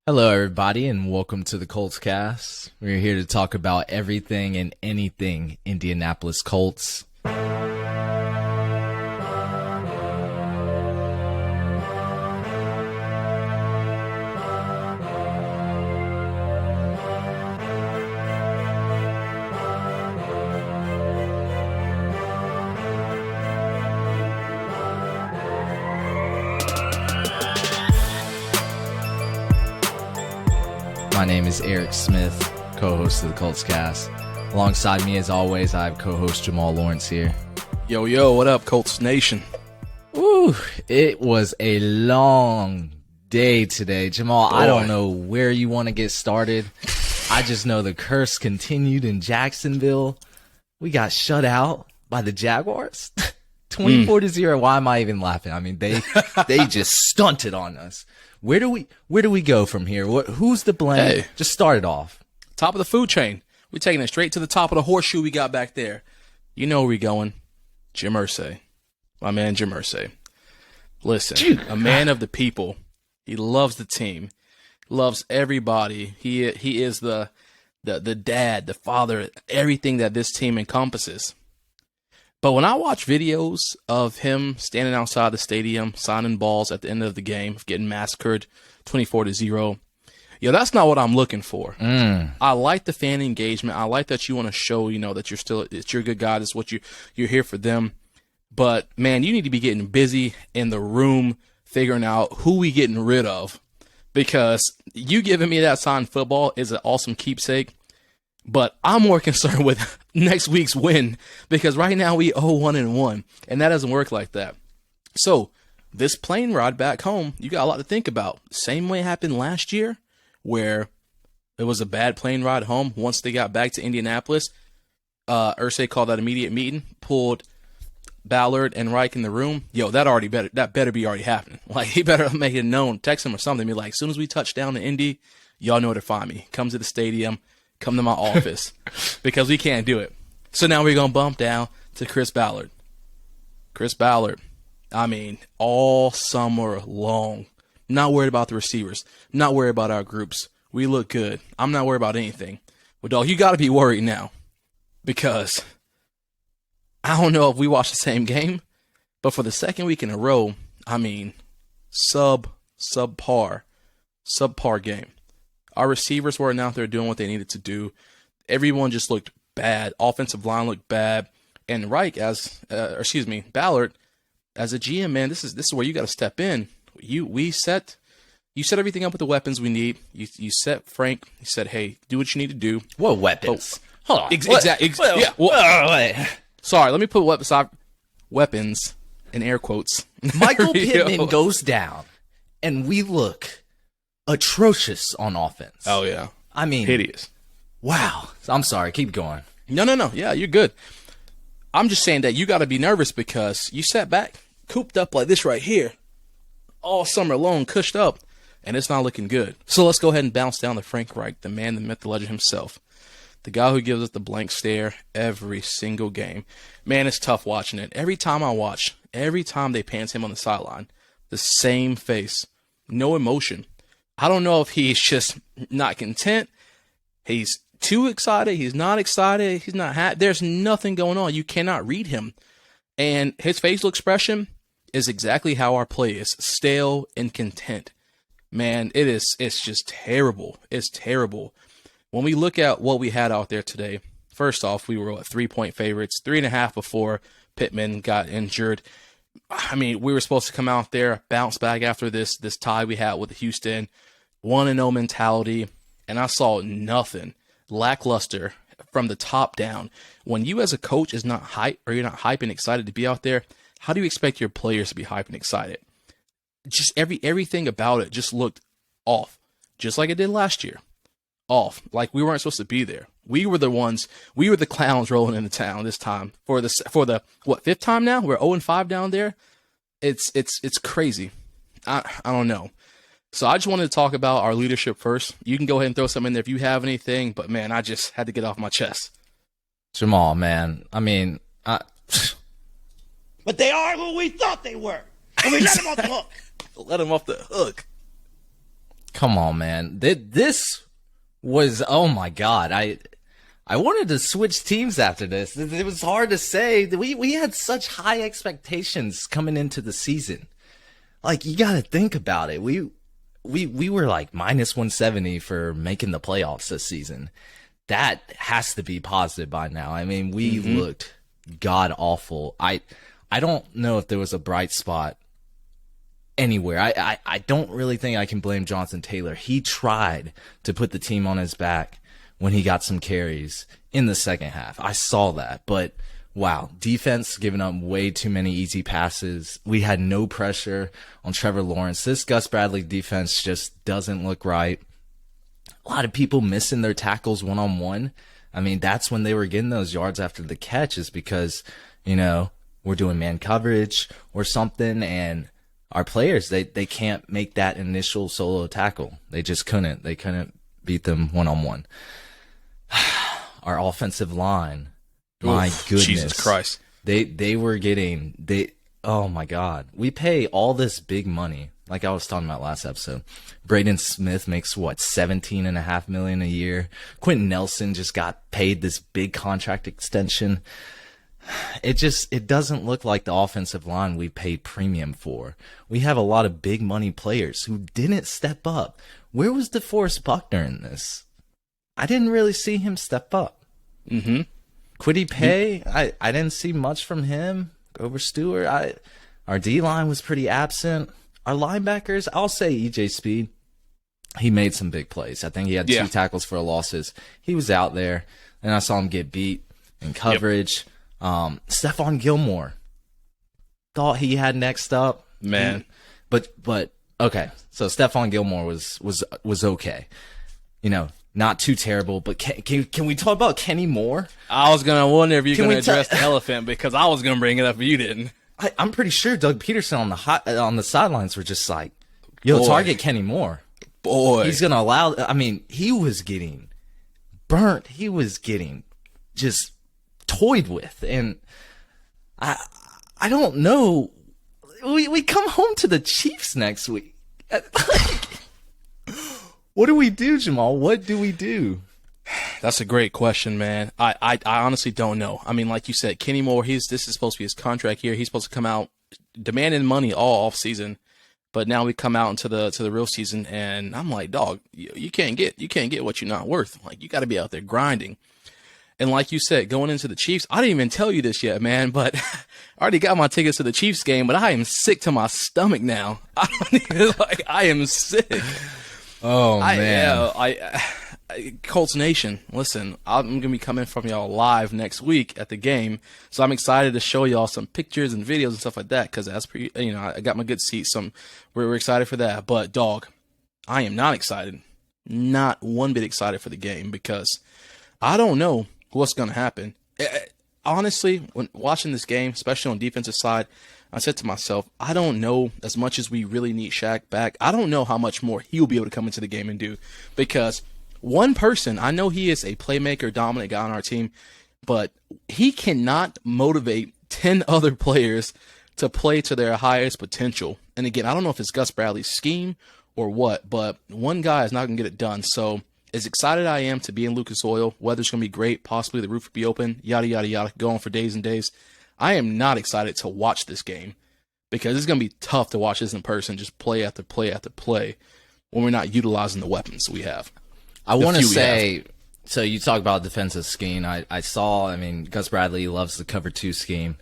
Hello, everybody, and welcome to the Colts cast. We're here to talk about everything and anything Indianapolis Colts. My name is Eric Smith, co-host of the Colts cast. Alongside me, as always, I have co-host Jamal Lawrence here. Yo, what up, Colts Nation? Ooh, it was a long day today. Jamal, I don't know where you want to get started. I just know the curse continued in Jacksonville. We got shut out by the Jaguars. 24-0. Why am I even laughing? I mean, they just stunted on us. Where do we go from here? Who's to blame? Hey. Just start it off. Top of the food chain. We're taking it straight to the top of the horseshoe we got back there. You know where we're going. Jim Irsay. My man, Jim Irsay. Listen, a man of the people. He loves the team. Loves everybody. He is the dad, the father, everything that this team encompasses. But when I watch videos of him standing outside the stadium, signing balls at the end of the game, getting massacred 24-0, that's not what I'm looking for. I like the fan engagement. I like that you want to show, that you're a good guy. That's what you're here for them. But man, you need to be getting busy in the room, figuring out who we getting rid of, because you giving me that signed football is an awesome keepsake. But I'm more concerned with next week's win, because right now we 0-1-1, and that doesn't work like that. So this plane ride back home, you got a lot to think about. Same way it happened last year, where it was a bad plane ride home. Once they got back to Indianapolis, Irsay called that immediate meeting, pulled Ballard and Reich in the room. That better be already happening. Like, he better make it known, text him or something, be like, as soon as we touch down in Indy, y'all know where to find me. Come to the stadium. Come to my office, because we can't do it. So now we're going to bump down to Chris Ballard. Chris Ballard, I mean, all summer long, not worried about the receivers, not worried about our groups. We look good. I'm not worried about anything. But, dog, you got to be worried now, because I don't know if we watched the same game, but for the second week in a row, I mean, subpar game. Our receivers weren't out there doing what they needed to do. Everyone just looked bad. Offensive line looked bad. And Reich, Ballard, as a GM, man, this is where you got to step in. You set everything up with the weapons we need. You set Frank. You said, hey, do what you need to do. What weapons? Hold on. Exactly. Yeah. Sorry, let me put weapons in air quotes. Michael Pittman goes down, and we look atrocious on offense. Oh, yeah. I mean, hideous. Wow. I'm sorry. Keep going. No. Yeah, you're good. I'm just saying that you got to be nervous, because you sat back, cooped up like this right here, all summer long, cushed up, and it's not looking good. So let's go ahead and bounce down to Frank Reich, the man, the myth, the legend himself. The guy who gives us the blank stare every single game. Man, it's tough watching it. Every time they pans him on the sideline, the same face, no emotion. I don't know if he's just not content. He's too excited. He's not excited. He's not happy. There's nothing going on. You cannot read him. And his facial expression is exactly how our play is. Stale and content. Man, it's just terrible. It's terrible. When we look at what we had out there today, first off, we were 3-point favorites, 3.5 before Pittman got injured. I mean, we were supposed to come out there, bounce back after this tie we had with Houston, 1-0 mentality, and I saw nothing. Lackluster from the top down. When you as a coach is not hype, or you're not hype and excited to be out there, how do you expect your players to be hype and excited? Just everything about it just looked off, just like it did last year. Off, like we weren't supposed to be there. We were the clowns rolling into town this time for the fifth time now? We're 0-5 down there. It's crazy. I don't know. So I just wanted to talk about our leadership first. You can go ahead and throw something in there if you have anything, but man, I just had to get off my chest. Jamal, man. I mean, but they are who we thought they were. And we let them off the hook. Let them off the hook. Come on, man. This was, oh my God. I wanted to switch teams after this. It was hard to say. We had such high expectations coming into the season. Like, you got to think about it. We were like minus 170 for making the playoffs this season. That has to be positive by now. I mean, we looked god awful. I don't know if there was a bright spot anywhere. I don't really think I can blame Jonathan Taylor. He tried to put the team on his back when he got some carries in the second half. I saw that, but wow, defense giving up way too many easy passes. We had no pressure on Trevor Lawrence. This Gus Bradley defense just doesn't look right. A lot of people missing their tackles one-on-one. I mean, that's when they were getting those yards after the catch, is because, you know, we're doing man coverage or something, and our players, they can't make that initial solo tackle. They just couldn't. They couldn't beat them one-on-one. Our offensive line, my goodness. Jesus Christ. They were getting, oh my God. We pay all this big money, like I was talking about last episode. Braden Smith makes what, $17.5 million a year. Quentin Nelson just got paid this big contract extension. It doesn't look like the offensive line we paid premium for. We have a lot of big money players who didn't step up. Where was DeForest Buckner in this? I didn't really see him step up. Kwity Paye, I didn't see much from him. Grover Stewart, our D-line was pretty absent. Our linebackers, I'll say EJ Speed. He made some big plays. I think he had 2 tackles for losses. He was out there, and I saw him get beat in coverage. Stephon Gilmore, thought he had next up. Man. But okay, so Stephon Gilmore was okay. You know, not too terrible, but can we talk about Kenny Moore? I was going to wonder if you're going to address the elephant, because I was going to bring it up if you didn't. I'm pretty sure Doug Peterson on the sidelines were just like, yo, target Kenny Moore. Boy. He's going to allow, I mean, he was getting burnt. He was getting just toyed with. And I don't know. We come home to the Chiefs next week. What do we do, Jamal? What do we do? That's a great question, man. I honestly don't know. I mean, like you said, Kenny Moore, this is supposed to be his contract year. He's supposed to come out demanding money all off season, but now we come out into the real season, and I'm like, dog, you can't get what you're not worth. Like, you got to be out there grinding. And like you said, going into the Chiefs, I didn't even tell you this yet, man, but I already got my tickets to the Chiefs game, but I am sick to my stomach now. I am sick. Oh man. Colts Nation, listen, I'm going to be coming from y'all live next week at the game, so I'm excited to show y'all some pictures and videos and stuff like that, because I got my good seats, so we're excited for that. But, dog, I am not excited, not one bit excited for the game, because I don't know what's going to happen. Honestly, when watching this game, especially on the defensive side, I said to myself, I don't know, as much as we really need Shaq back, I don't know how much more he'll be able to come into the game and do, because one person, I know he is a playmaker, dominant guy on our team, but he cannot motivate 10 other players to play to their highest potential. And again, I don't know if it's Gus Bradley's scheme or what, but one guy is not going to get it done. So as excited I am to be in Lucas Oil, weather's going to be great, possibly the roof will be open, yada, yada, yada, go on for days and days. I am not excited to watch this game, because it's going to be tough to watch this in person, just play after play after play, when we're not utilizing the weapons we have. I want to say, so you talk about defensive scheme. I saw, Gus Bradley loves the cover 2 scheme.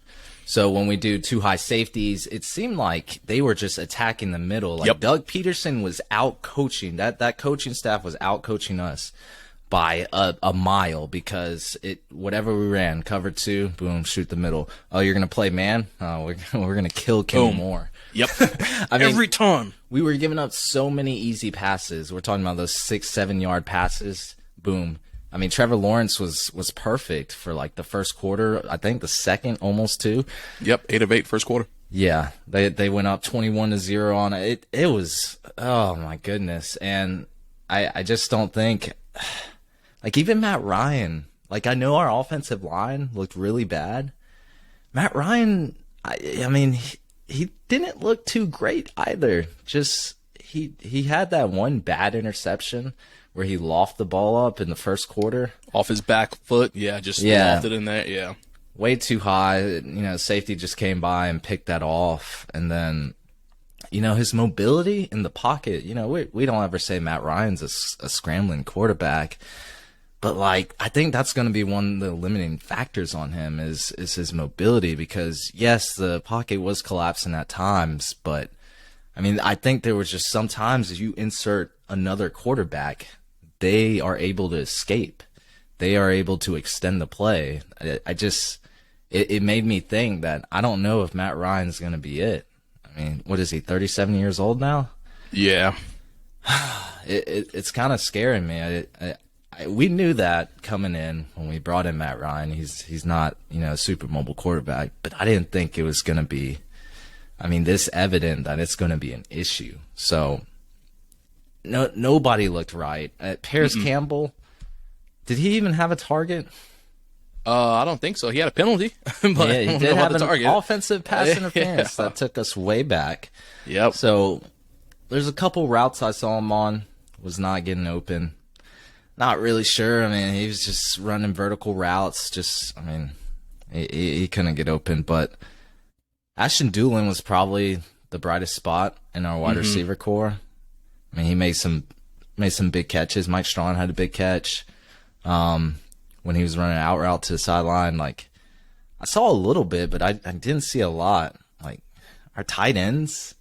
So when we do 2 high safeties, it seemed like they were just attacking the middle. Like Doug Peterson was out coaching. That coaching staff was out coaching us by a mile, because whatever we ran, cover 2, boom, shoot the middle. Oh, you're gonna play man? Oh, we're gonna kill Kenny Moore. Yep. Every time. We were giving up so many easy passes. We're talking about those 6-7 yard passes. Boom. Trevor Lawrence was perfect for like the first quarter. I think the second almost too. Yep, 8 of 8 first quarter. Yeah, they went up 21-0 on it. It was, oh my goodness. And I just don't think, like, even Matt Ryan, like, I know our offensive line looked really bad. Matt Ryan, he didn't look too great either. Just, he had that one bad interception where he lofted the ball up in the first quarter. Off his back foot, just lofted in there, Way too high. Safety just came by and picked that off. And then, his mobility in the pocket, we don't ever say Matt Ryan's a scrambling quarterback. But, I think that's going to be one of the limiting factors on him is his mobility because, yes, the pocket was collapsing at times. But, I think there was just sometimes as you insert another quarterback, they are able to escape. They are able to extend the play. It made me think that I don't know if Matt Ryan's going to be it. What is he, 37 years old now? Yeah. It's kind of scaring me. We knew that coming in when we brought in Matt Ryan. He's not, a super mobile quarterback, but I didn't think it was going to be, this evident that it's going to be an issue. So nobody looked right. Paris Campbell, did he even have a target? I don't think so. He had a penalty, but he did have an offensive pass interference that took us way back. Yep. So there's a couple routes I saw him on, was not getting open. Not really sure. He was just running vertical routes. He couldn't get open. But Ashton Doolin was probably the brightest spot in our wide receiver core. He made some big catches. Mike Strachan had a big catch when he was running out route to the sideline. I saw a little bit, but I didn't see a lot. Our tight ends.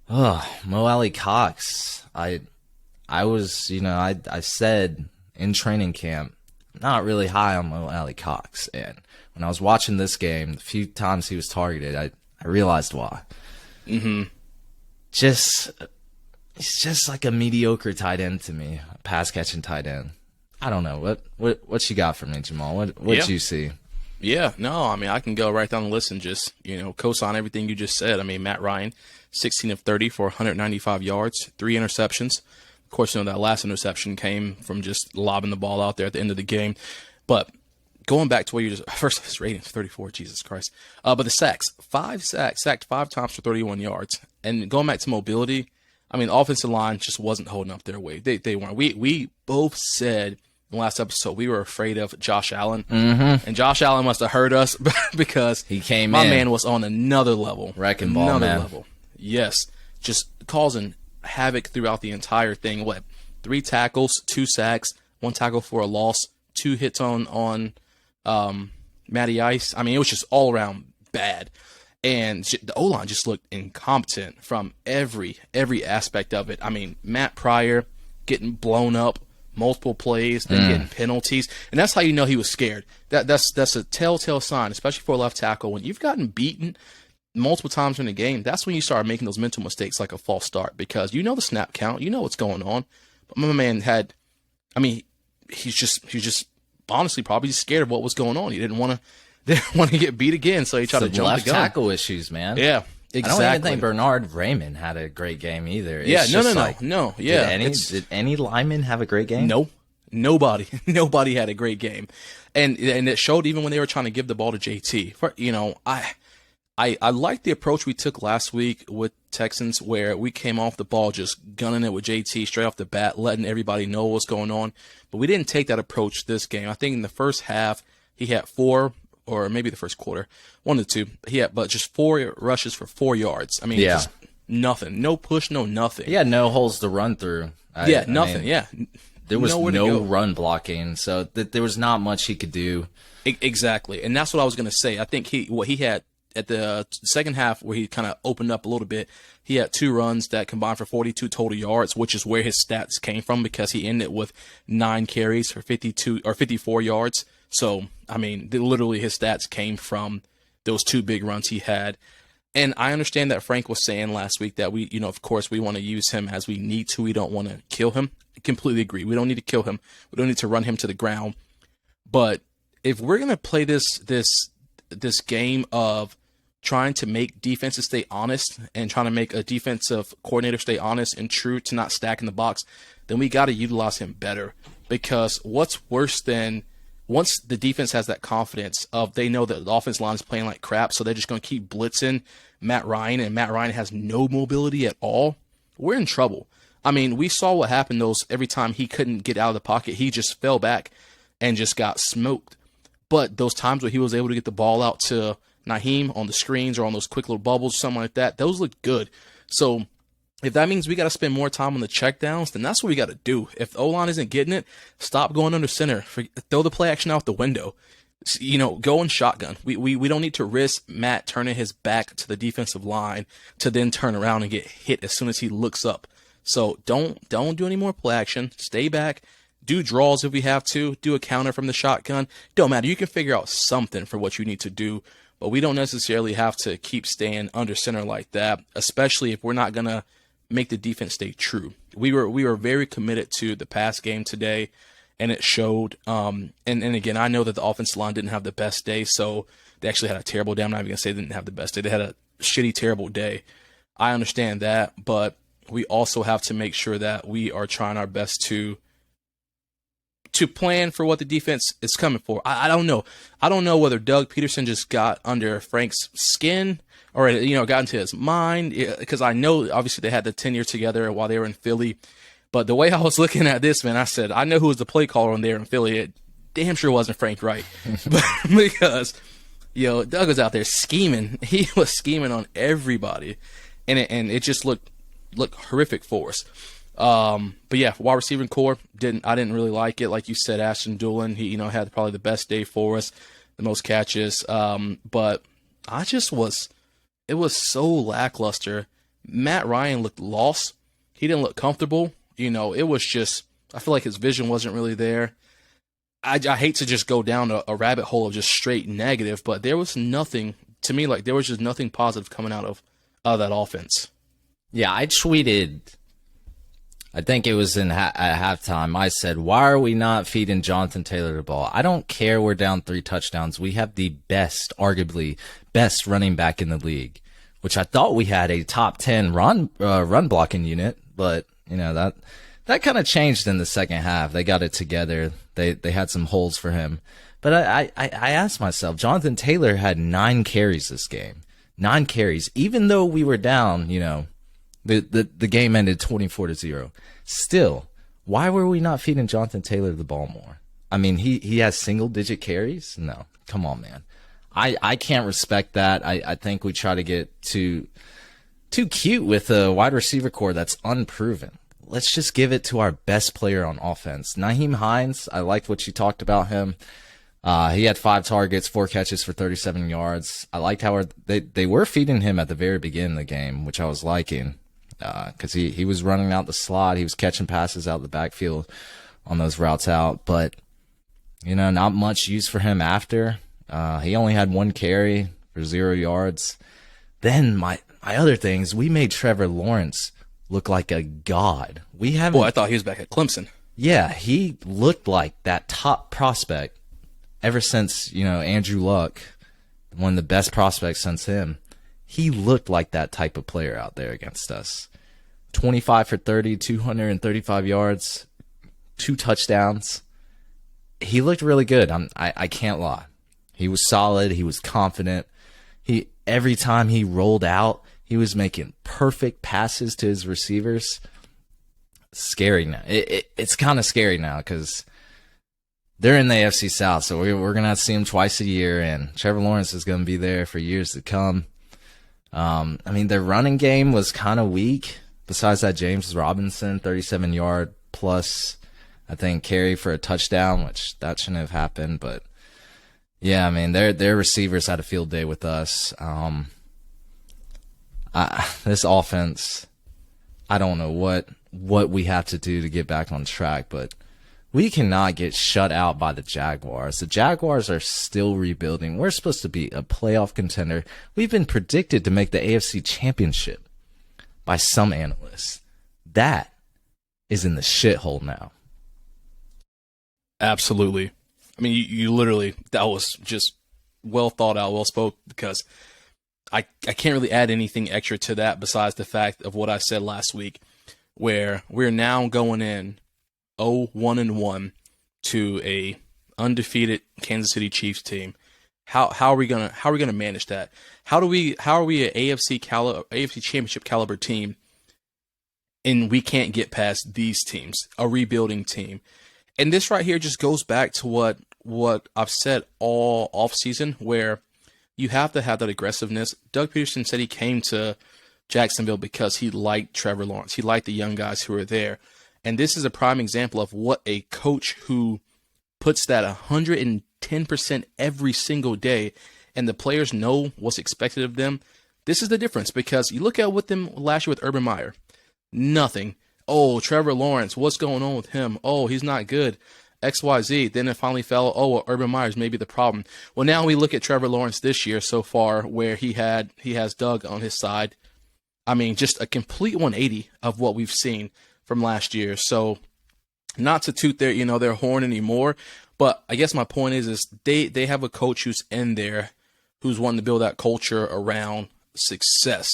Mo Alley Cox. I was, I said in training camp, not really high on Mo Alley Cox. And when I was watching this game, the few times he was targeted, I realized why. He's just like a mediocre tight end to me, a pass catching tight end. I don't know. What you got for me, Jamal? What you see? Yeah, no, I can go right down the list and just, co-sign everything you just said. Matt Ryan, 16 of 30 for 195 yards, 3 interceptions. Of course, that last interception came from just lobbing the ball out there at the end of the game. But going back to what you just first, his rating is 34, Jesus Christ. But the sacks, 5 sacks, sacked 5 times for 31 yards. And going back to mobility, the offensive line just wasn't holding up their weight. They weren't. We both said in the last episode we were afraid of Josh Allen. And Josh Allen must have heard us because he came my in. man was on another level. Wrecking ball, another man. level. Yes. Just causing havoc throughout the entire thing. 3 tackles, 2 sacks, 1 tackle for a loss, 2 hits on Matty Ice. It was just all around bad. And the O-line just looked incompetent from every aspect of it. Matt Pryor getting blown up multiple plays, then getting penalties. And that's how you know he was scared. That's a telltale sign, especially for a left tackle. When you've gotten beaten multiple times in the game, that's when you start making those mental mistakes like a false start because you know the snap count, you know what's going on. But my man had, he's just honestly probably scared of what was going on. He didn't want to get beat again, so he tried to jump left the gun. tackle issues, man. Yeah, exactly. I don't even think Bernard Raymond had a great game either. No. Yeah, did any lineman have a great game? No, nobody had a great game, and it showed even when they were trying to give the ball to JT. I liked the approach we took last week with Texans where we came off the ball just gunning it with JT straight off the bat, letting everybody know what's going on. But we didn't take that approach this game. I think in the first half, he had 4, or maybe the first quarter, 1 to 2. He had just 4 rushes for 4 yards. Just nothing. No push, no nothing. He had no holes to run through. Nothing. There was no run blocking, so there was not much he could do. Exactly. And that's what I was going to say. I think he had at the second half where he kind of opened up a little bit, he had 2 runs that combined for 42 total yards, which is where his stats came from because he ended with 9 carries for 52 or 54 yards. So, literally his stats came from those 2 big runs he had. And I understand that Frank was saying last week that we, of course, we want to use him as we need to. We don't want to kill him. I completely agree. We don't need to kill him. We don't need to run him to the ground. But if we're going to play this game of trying to make defenses stay honest and trying to make a defensive coordinator stay honest and true to not stack in the box, then we got to utilize him better. Because what's worse than once the defense has that confidence of they know that the offensive line is playing like crap, so they're just going to keep blitzing Matt Ryan, and Matt Ryan has no mobility at all. we're in trouble. I mean, we saw what happened every time he couldn't get out of the pocket. He just fell back and just got smoked. But those times where he was able to get the ball out to Nyheim on the screens or on those quick little bubbles, something like that, those look good. So if that means we got to spend more time on the checkdowns, then that's what we got to do. If the O-line isn't getting it, stop going under center. Throw the play action out the window. Go in shotgun. We don't need to risk Matt turning his back to the defensive line to then turn around and get hit as soon as he looks up. So don't do any more play action. Stay back. Do draws if we have to. Do a counter from the shotgun. Don't matter. You can figure out something for what you need to do, but we don't necessarily have to keep staying under center like that, especially if we're not going to make the defense stay true. We were very committed to the pass game today, and it showed. And again, I know that the offensive line didn't have the best day, so they actually had a terrible day. I'm not even going to say they didn't have the best day. They had a shitty, terrible day. I understand that, but we also have to make sure that we are trying our best to plan for what the defense is coming for. I don't know. I don't know whether Doug Peterson just got under Frank's skin or, got into his mind, because I know obviously they had the tenure together while they were in Philly. But the way I was looking at this, man, I said, I know who was the play caller on there in Philly. It damn sure wasn't Frank Reich. Because, Doug was out there scheming. He was scheming on everybody. And it just looked horrific for us. But yeah, wide receiving core, I didn't really like it. Like you said, Ashton Doolin, he, had probably the best day for us, the most catches. But it was so lackluster. Matt Ryan looked lost. He didn't look comfortable. It was just, I feel like his vision wasn't really there. I hate to just go down a rabbit hole of just straight negative, but there was nothing, to me, like there was just nothing positive coming out of that offense. Yeah, I tweeted, I think it was at halftime, I said, why are we not feeding Jonathan Taylor the ball? I don't care we're down 3 touchdowns. We have the arguably best running back in the league, which I thought we had a top 10 run blocking unit, but that kind of changed in the second half. They got it together. They had some holes for him. But I asked myself, Jonathan Taylor had 9 carries this game. 9 carries, even though we were down, the game ended 24-0. Still, why were we not feeding Jonathan Taylor the ball more? I mean, he has single-digit carries? No, come on, man. I can't respect that. I think we try to get too cute with a wide receiver core that's unproven. Let's just give it to our best player on offense. Nyheim Hines, I liked what you talked about him. He had 5 targets, 4 catches for 37 yards. I liked how they were feeding him at the very beginning of the game, which I was liking. Because he was running out the slot. He was catching passes out the backfield on those routes out. But, not much use for him after. He only had 1 carry for 0 yards. Then my other things, we made Trevor Lawrence look like a god. Boy, I thought he was back at Clemson. Yeah, he looked like that top prospect ever since, Andrew Luck, one of the best prospects since him. He looked like that type of player out there against us. 25 for 30, 235 yards, 2 touchdowns. He looked really good. I can't lie. He was solid. He was confident. Every time he rolled out, he was making perfect passes to his receivers. Scary now. It's kind of scary now because they're in the AFC South, so we're going to see him twice a year, and Trevor Lawrence is going to be there for years to come. Their running game was kind of weak. Besides that, James Robinson, 37-yard plus, I think, carry for a touchdown, which that shouldn't have happened. But, yeah, their receivers had a field day with us. This offense, I don't know what we have to do to get back on track, but we cannot get shut out by the Jaguars. The Jaguars are still rebuilding. We're supposed to be a playoff contender. We've been predicted to make the AFC Championship by some analysts. That is in the shithole now. Absolutely. You literally, that was just well thought out, well spoke, because I can't really add anything extra to that besides the fact of what I said last week, where we're now going in 0-1-1 to a undefeated Kansas City Chiefs team. How are we gonna manage that? How are we an AFC Championship caliber team and we can't get past these teams, a rebuilding team. And this right here just goes back to what I've said all offseason, where you have to have that aggressiveness. Doug Peterson said he came to Jacksonville because he liked Trevor Lawrence. He liked the young guys who were there. And this is a prime example of what a coach who puts that 110% every single day, and the players know what's expected of them. This is the difference, because you look at what them last year with Urban Meyer. Nothing. Oh, Trevor Lawrence, what's going on with him? Oh, he's not good. XYZ. Then it finally fell. Oh, well, Urban Meyer's may be the problem. Well, now we look at Trevor Lawrence this year so far, where he has Doug on his side. I mean, just a complete 180 of what we've seen from last year. So not to toot their horn anymore, but I guess my point is they have a coach who's in there, who's wanting to build that culture around success.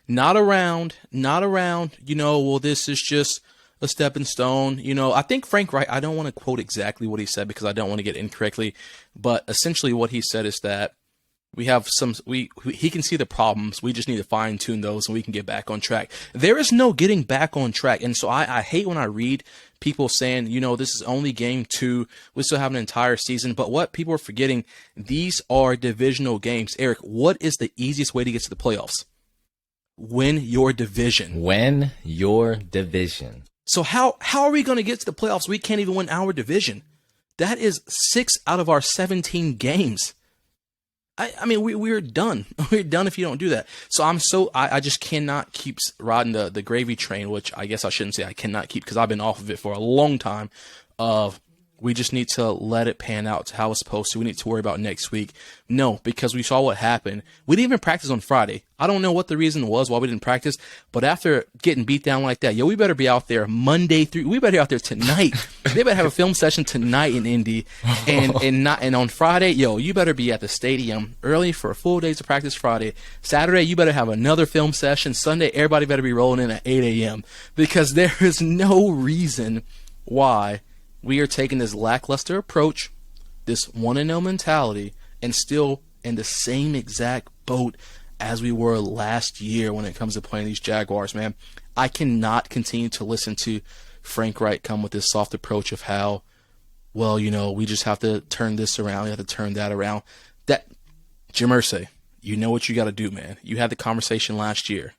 Not around, well, this is just a stepping stone. I think Frank Reich, I don't want to quote exactly what he said because I don't want to get incorrectly, but essentially what he said is that he can see the problems. We just need to fine tune those and we can get back on track. There is no getting back on track. And so I hate when I read people saying, this is only game 2. We still have an entire season. But what people are forgetting, these are divisional games. Eric, what is the easiest way to get to the playoffs? Win your division. Win your division. So how are we going to get to the playoffs? We can't even win our division. That is 6 out of our 17 games. I mean, we're done. We're done if you don't do that. So I just cannot keep riding the gravy train, which I guess I shouldn't say I cannot keep, because I've been off of it for a long time, of we just need to let it pan out to how it's supposed to. We need to worry about next week. No, because we saw what happened. We didn't even practice on Friday. I don't know what the reason was why we didn't practice, but after getting beat down like that, we better be out there Monday through. We better be out there tonight. They better have a film session tonight in Indy, and on Friday, you better be at the stadium early for a full day's of practice Friday. Saturday, you better have another film session. Sunday, everybody better be rolling in at 8 a.m. because there is no reason why we are taking this lackluster approach, this 1-0 mentality, and still in the same exact boat as we were last year when it comes to playing these Jaguars, man. I cannot continue to listen to Frank Reich come with this soft approach of how, we just have to turn this around, we have to turn that around. Jim Irsay, you know what you got to do, man. You had the conversation last year.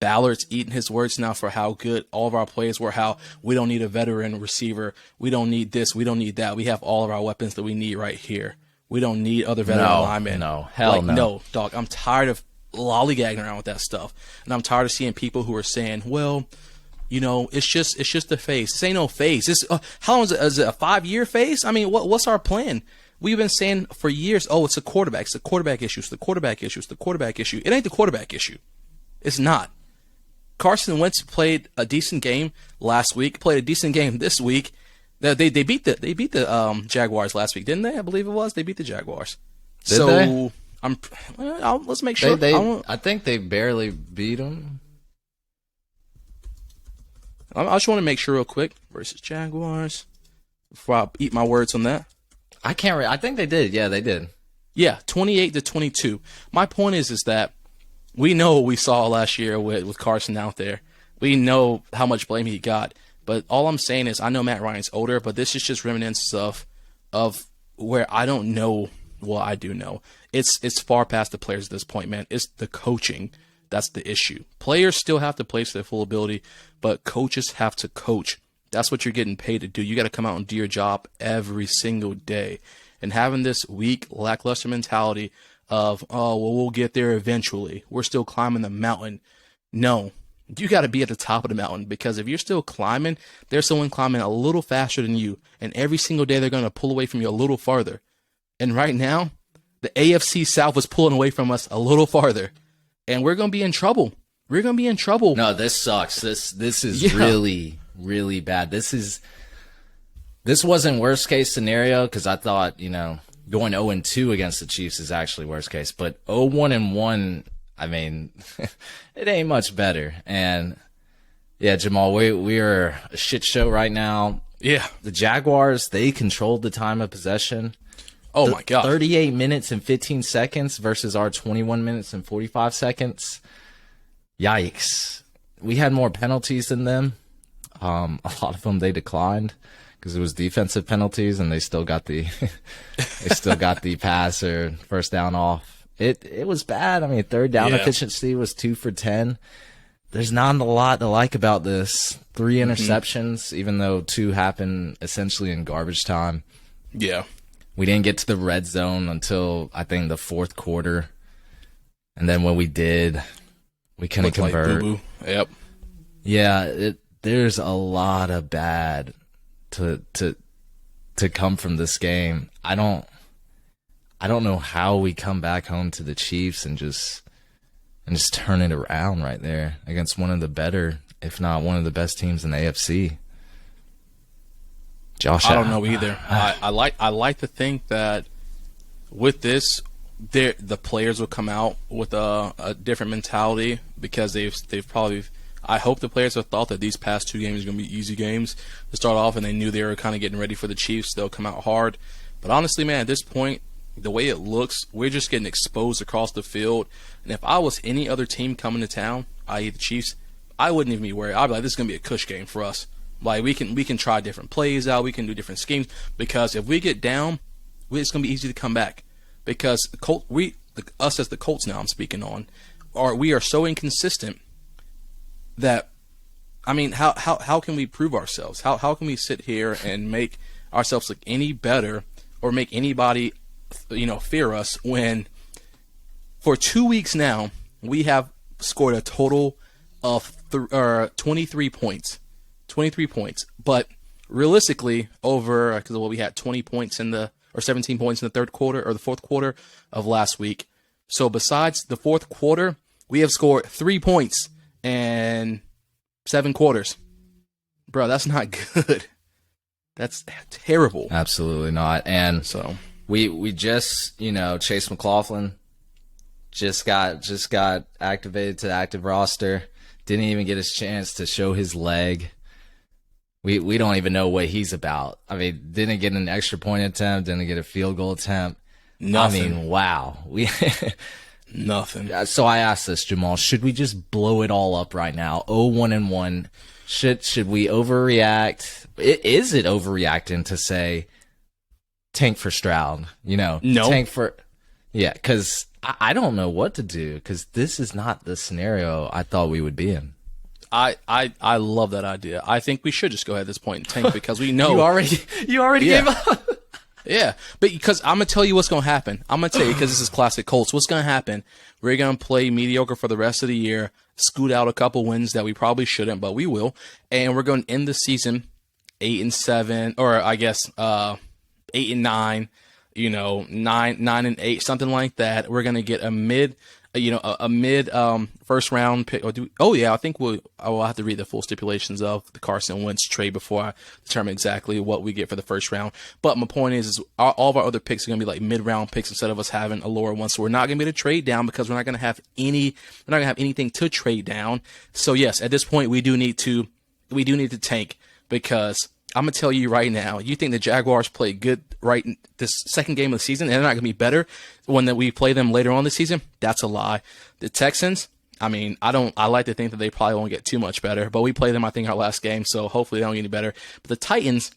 Ballard's eating his words now for how good all of our players were, how we don't need a veteran receiver. We don't need this. We don't need that. We have all of our weapons that we need right here. We don't need other veteran linemen. No, hell no. No, dog. I'm tired of lollygagging around with that stuff. And I'm tired of seeing people who are saying, it's just a phase. This ain't no phase. How long is it? Is it a 5-year phase? I mean, what's our plan? We've been saying for years, it's a quarterback. It's the quarterback issue. It's the quarterback issue. It's the quarterback issue. It ain't the quarterback issue. It's not. Carson Wentz played a decent game last week, played a decent game this week. They beat the Jaguars last week, didn't they? I believe it was. They beat the Jaguars. Did they? Let's make sure. I think they barely beat them. I just want to make sure real quick. Versus Jaguars. Before I eat my words on that. I think they did. Yeah, they did. Yeah, 28-22. My point is that we know what we saw last year with Carson out there. We know how much blame he got. But all I'm saying is I know Matt Ryan's older, but this is just reminiscence of where I don't know. Well, I do know. It's far past the players at this point, man. It's the coaching. That's the issue. Players still have to play to their full ability, but coaches have to coach. That's what you're getting paid to do. You got to come out and do your job every single day. And having this weak, lackluster mentality of, we'll get there eventually. We're still climbing the mountain. No, you got to be at the top of the mountain, because if you're still climbing, there's someone climbing a little faster than you. And every single day they're going to pull away from you a little farther. And right now, the AFC South is pulling away from us a little farther. And we're going to be in trouble. We're going to be in trouble. No, this sucks. This is really, really bad. This wasn't worst case scenario, because I thought, going 0-2 against the Chiefs is actually worst case, but 0-1-1, I mean, it ain't much better. And yeah, Jamal, we are a shit show right now. Yeah. The Jaguars, they controlled the time of possession. Oh my God. 38 minutes and 15 seconds versus our 21 minutes and 45 seconds. Yikes. we had more penalties than them. A lot of them they declined because it was defensive penalties, and they still got the the pass or first down off. It was bad. I mean, third down efficiency was 2 for 10. There's not a lot to like about this. 3 interceptions, even though 2 happened essentially in garbage time. Yeah. We didn't get to the red zone until, I think, the fourth quarter. And then when we did, we couldn't convert. Like yep. Yeah, there's a lot of bad to come from this game. I don't know how we come back home to the Chiefs and just turn it around right there against one of the better, if not one of the best teams in the AFC. Josh, I don't know either. I like to think that with this, the players will come out with a different mentality because they've probably. I hope the players have thought that these past 2 games are going to be easy games to start off, and they knew they were kind of getting ready for the Chiefs. They'll come out hard. But honestly, man, at this point, the way it looks, we're just getting exposed across the field. And if I was any other team coming to town, i.e. the Chiefs, I wouldn't even be worried. I'd be like, this is going to be a cush game for us. Like, we can try different plays out. We can do different schemes. Because if we get down, it's going to be easy to come back. Because us as the Colts now I'm speaking on, we are so inconsistent that, I mean, how can we prove ourselves? How can we sit here and make ourselves look any better or make anybody, fear us when for 2 weeks now we have scored a total of 23 points. 23 points. But realistically, because we had 17 points in the third quarter or the fourth quarter of last week. So besides the fourth quarter, we have scored 3 points in 7 quarters. Bro, that's not good. That's terrible. Absolutely not. And so we just, Chase McLaughlin just got activated to the active roster. Didn't even get his chance to show his leg. We don't even know what he's about. I mean, didn't get an extra point attempt, didn't get a field goal attempt. Nothing. I mean, wow. Nothing. So I asked this, Jamal, should we just blow it all up right now? 0-1-1. Should we overreact? Is it overreacting to say tank for Stroud? No. Tank for because I don't know what to do because this is not the scenario I thought we would be in. I love that idea. I think we should just go ahead at this point and tank because we know you already gave up. Yeah, but because I'm going to tell you what's going to happen. I'm going to tell you because this is classic Colts. What's going to happen? We're going to play mediocre for the rest of the year, scoot out a couple wins that we probably shouldn't, but we will. And we're going to end the season 8-7, or I guess 8-9, 9-8, something like that. We're going to get a mid first round pick. I think I will have to read the full stipulations of the Carson Wentz trade before I determine exactly what we get for the first round. But my point is all of our other picks are going to be like mid round picks instead of us having a lower one. So we're not going to be able to trade down because we're not going to have anything to trade down. So yes, at this point we do need to tank because I'm going to tell you right now, you think the Jaguars play good right in this second game of the season and they're not going to be better when we play them later on this season? That's a lie. The Texans, I mean, I like to think that they probably won't get too much better, but we play them, I think, our last game, so hopefully they don't get any better. But the Titans,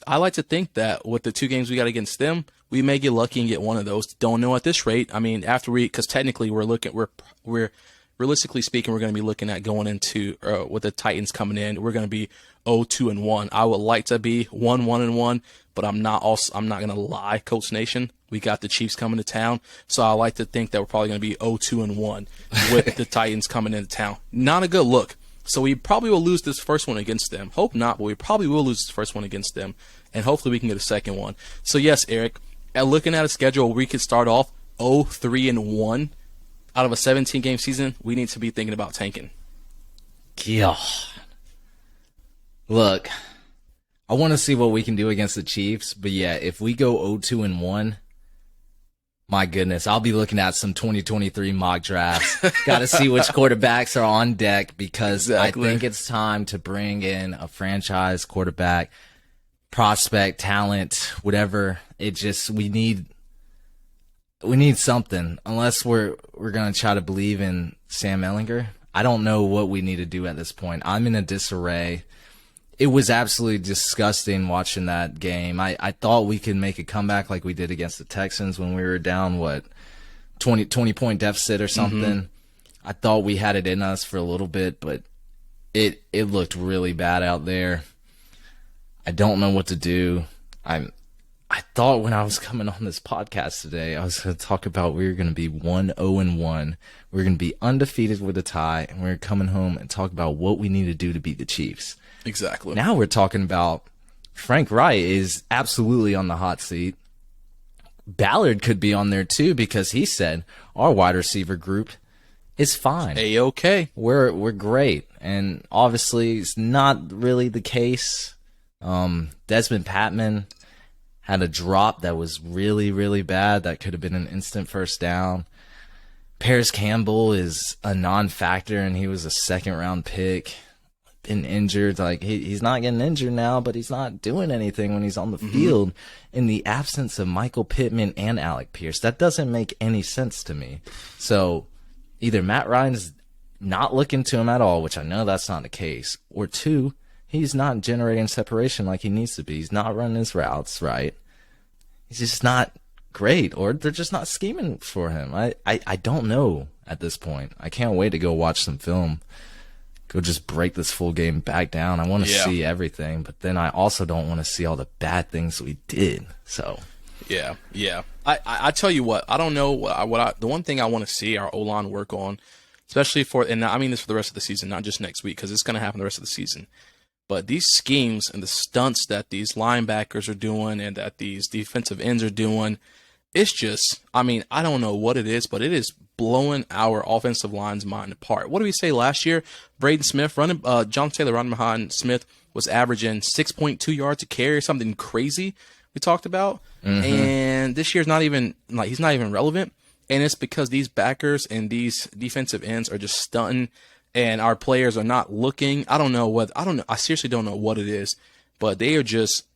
I like to think that with the 2 games we got against them, we may get lucky and get one of those. Don't know at this rate. I mean, because technically we're realistically speaking, we're going to be looking at going into with the Titans coming in. We're going to be 0-2-1. I would like to be 1-1-1, but I'm not going to lie, Colts Nation. We got the Chiefs coming to town, so I like to think that we're probably going to be 0-2-1 with the Titans coming into town. Not a good look. So we probably will lose this first one against them. Hope not, but we probably will lose this first one against them, and hopefully we can get a second one. So yes, Eric, looking at a schedule, we could start off 0-3-1. Out of a 17-game season, we need to be thinking about tanking. God. Look, I want to see what we can do against the Chiefs, but yeah, if we go 0-2-1, my goodness, I'll be looking at some 2023 mock drafts. Got to see which quarterbacks are on deck because exactly. I think it's time to bring in a franchise quarterback, prospect, talent, whatever. We need something. Unless we're gonna try to believe in Sam Ehlinger. I don't know what we need to do at this point. I'm in a disarray. It was absolutely disgusting watching that game. I thought we could make a comeback like we did against the Texans when we were down, 20-point deficit or something. Mm-hmm. I thought we had it in us for a little bit, but it looked really bad out there. I don't know what to do. I thought when I was coming on this podcast today, I was going to talk about we were going to be 1-0-1. We were going to be undefeated with a tie, and we were coming home and talk about what we need to do to beat the Chiefs. Exactly. Now we're talking about Frank Reich is absolutely on the hot seat. Ballard could be on there too because he said our wide receiver group is fine. A-okay. We're great, and obviously it's not really the case. Desmond Patman had a drop that was really, really bad. That could have been an instant first down. Paris Campbell is a non-factor, and he was a second-round pick. Been injured. Like he's not getting injured now, but he's not doing anything when he's on the field. In the absence of Michael Pittman and Alec Pierce, that doesn't make any sense to me. So either Matt Ryan's not looking to him at all, which I know that's not the case, or two, he's not generating separation like he needs to be. He's not running his routes right. He's just not great, or they're just not scheming for him. I don't know at this point. I can't wait to go watch some film. Go just break this full game back down. I want to see everything, but then I also don't want to see all the bad things we did. So, yeah. I tell you what, I don't know the one thing I want to see our O-line work on, especially and I mean this for the rest of the season, not just next week, because it's going to happen the rest of the season. But these schemes and the stunts that these linebackers are doing and that these defensive ends are doing, it's just, I mean, I don't know what it is, but it is blowing our offensive line's mind apart. What did we say last year? Braden Smith, John Taylor running behind Smith was averaging 6.2 yards a carry or something crazy we talked about. Mm-hmm. And this year's not even, he's not even relevant. And it's because these backers and these defensive ends are just stunting and our players are not looking. I seriously don't know what it is, but they just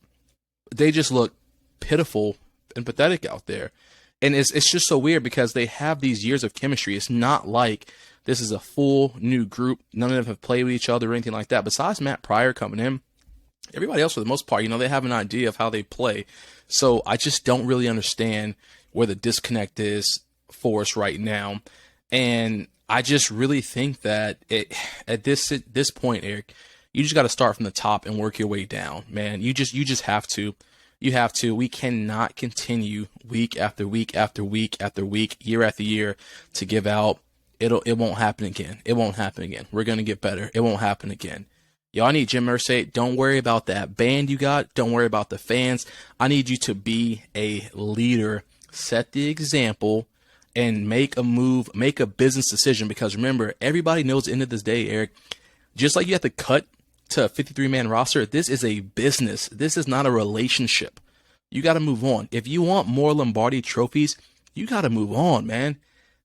look pitiful and pathetic out there. And it's just so weird because they have these years of chemistry. It's not like this is a full new group. None of them have played with each other or anything like that. Besides Matt Pryor coming in, everybody else for the most part, they have an idea of how they play. So I just don't really understand where the disconnect is for us right now. And I just really think that at this point, Eric, you just got to start from the top and work your way down, man. You just have to. You have to. We cannot continue week after week after week after week, year after year to give out. It won't happen again. It won't happen again. We're going to get better. It won't happen again. Y'all need Jim Irsay. Don't worry about that band you got. Don't worry about the fans. I need you to be a leader. Set the example and make a move, make a business decision. Because remember, everybody knows at the end of this day, Eric, just like you have to cut to a 53-man roster, this is a business. This is not a relationship. You got to move on. If you want more Lombardi trophies, you got to move on, man.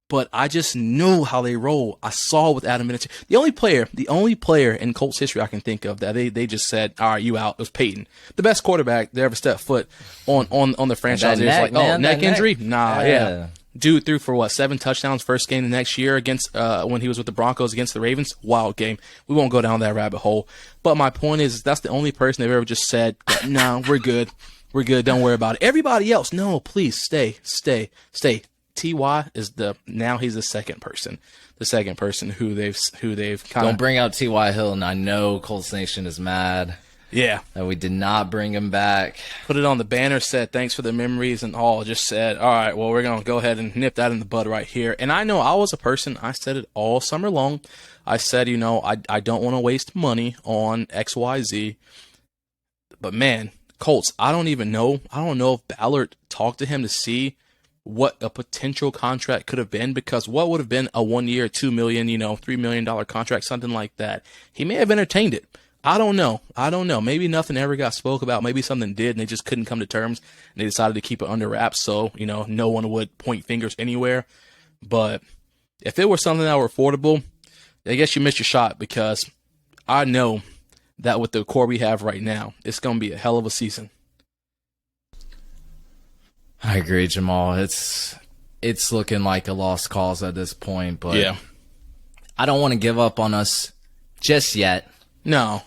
But I just know how they roll. I saw with Adam Vinatieri. The only player in Colts history I can think of that they just said, all right, you out, was Peyton. The best quarterback that ever stepped foot on the franchise. Neck injury? Nah, yeah. Dude threw for 7 touchdowns first game the next year against when he was with the Broncos against the Ravens. Wild game. We won't go down that rabbit hole. But my point is that's the only person they've ever just said, no, we're good. We're good. Don't worry about it. Everybody else, no, please stay. T.Y. is now he's the second person who they've kind of. Don't bring out T.Y. Hilton. I know Colts Nation is mad. Yeah. That we did not bring him back. Put it on the banner, said thanks for the memories and all. Just said, all right, well, we're going to go ahead and nip that in the bud right here. And I know I was a person, I said it all summer long. I said, I don't want to waste money on XYZ. But man, Colts, I don't know if Ballard talked to him to see what a potential contract could have been, because what would have been a 1 year, $2 million, $3 million contract, something like that. He may have entertained it. I don't know. Maybe nothing ever got spoke about. Maybe something did, and they just couldn't come to terms, and they decided to keep it under wraps so, no one would point fingers anywhere. But if it were something that were affordable, I guess you missed your shot, because I know that with the core we have right now, it's going to be a hell of a season. I agree, Jamal. It's looking like a lost cause at this point, but yeah. I don't want to give up on us just yet. No.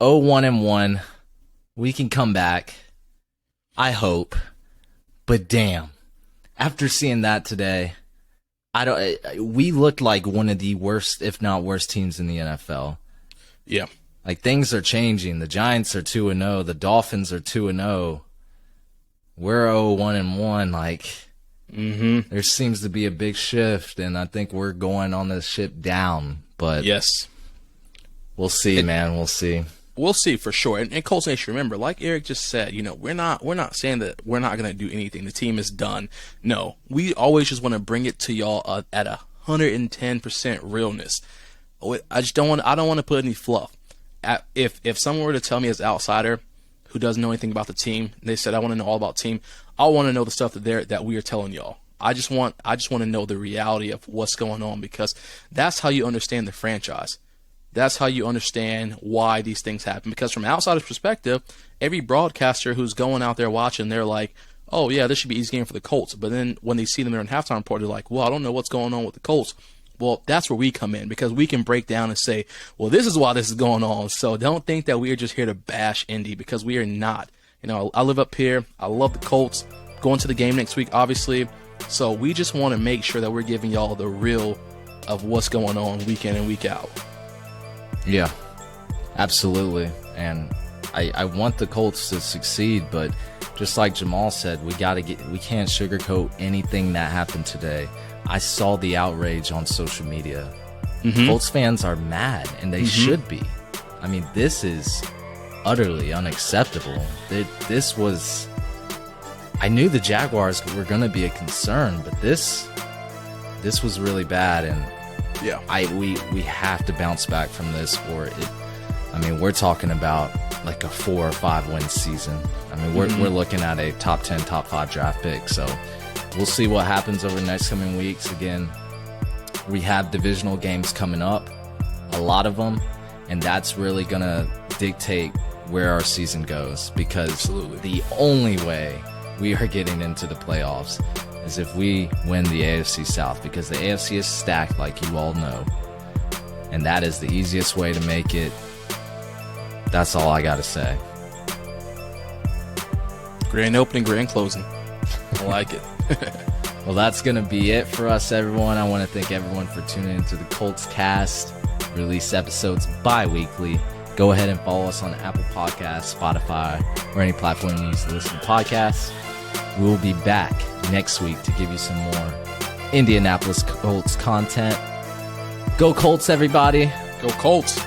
0-1-1. We can come back. I hope. But damn. After seeing that today, we looked like one of the worst, if not worst, teams in the NFL. Yeah. Like, things are changing. The Giants are 2-0. The Dolphins are 2-0. We're 0-1-1. Like, there seems to be a big shift, and I think we're going on this ship down. But yes, we'll see, man. We'll see. We'll see for sure. And Colts Nation, remember, like Eric just said, we're not saying that we're not going to do anything. The team is done. No, we always just want to bring it to y'all at 110% realness. I don't want to put any fluff. If someone were to tell me as an outsider who doesn't know anything about the team, they said I want to know all about the team, I want to know the stuff that we are telling y'all. I just want to know the reality of what's going on, because that's how you understand the franchise. That's how you understand why these things happen. Because from an outsider's perspective, every broadcaster who's going out there watching, they're like, oh, yeah, this should be an easy game for the Colts. But then when they see them in halftime report, they're like, well, I don't know what's going on with the Colts. Well, that's where we come in, because we can break down and say, well, this is why this is going on. So don't think that we are just here to bash Indy, because we are not. I live up here. I love the Colts. Going to the game next week, obviously. So we just want to make sure that we're giving y'all the real of what's going on week in and week out. Yeah, absolutely. And I want the Colts to succeed, but just like Jamal said, we can't sugarcoat anything that happened today. I saw the outrage on social media. Colts fans are mad, and they should be. I mean, this is utterly unacceptable. I knew the Jaguars were going to be a concern, but this was really bad, and yeah, we have to bounce back from this, or we're talking about like a 4 or 5 win season. I mean, we're looking at a top 10, top 5 draft pick. So we'll see what happens over the next coming weeks. Again, we have divisional games coming up, a lot of them, and that's really gonna dictate where our season goes, because the only way we are getting into the playoffs is if we win the AFC South, because the AFC is stacked, like you all know, and that is the easiest way to make it. That's all I gotta say. Grand opening, grand closing. I like it. Well, that's gonna be it for us, everyone. I want to thank everyone for tuning into the Colts Cast. Release episodes bi-weekly. Go ahead and follow us on Apple Podcasts, Spotify, or any platform you use to listen to podcasts. We will be back next week to give you some more Indianapolis Colts content. Go Colts, everybody. Go Colts.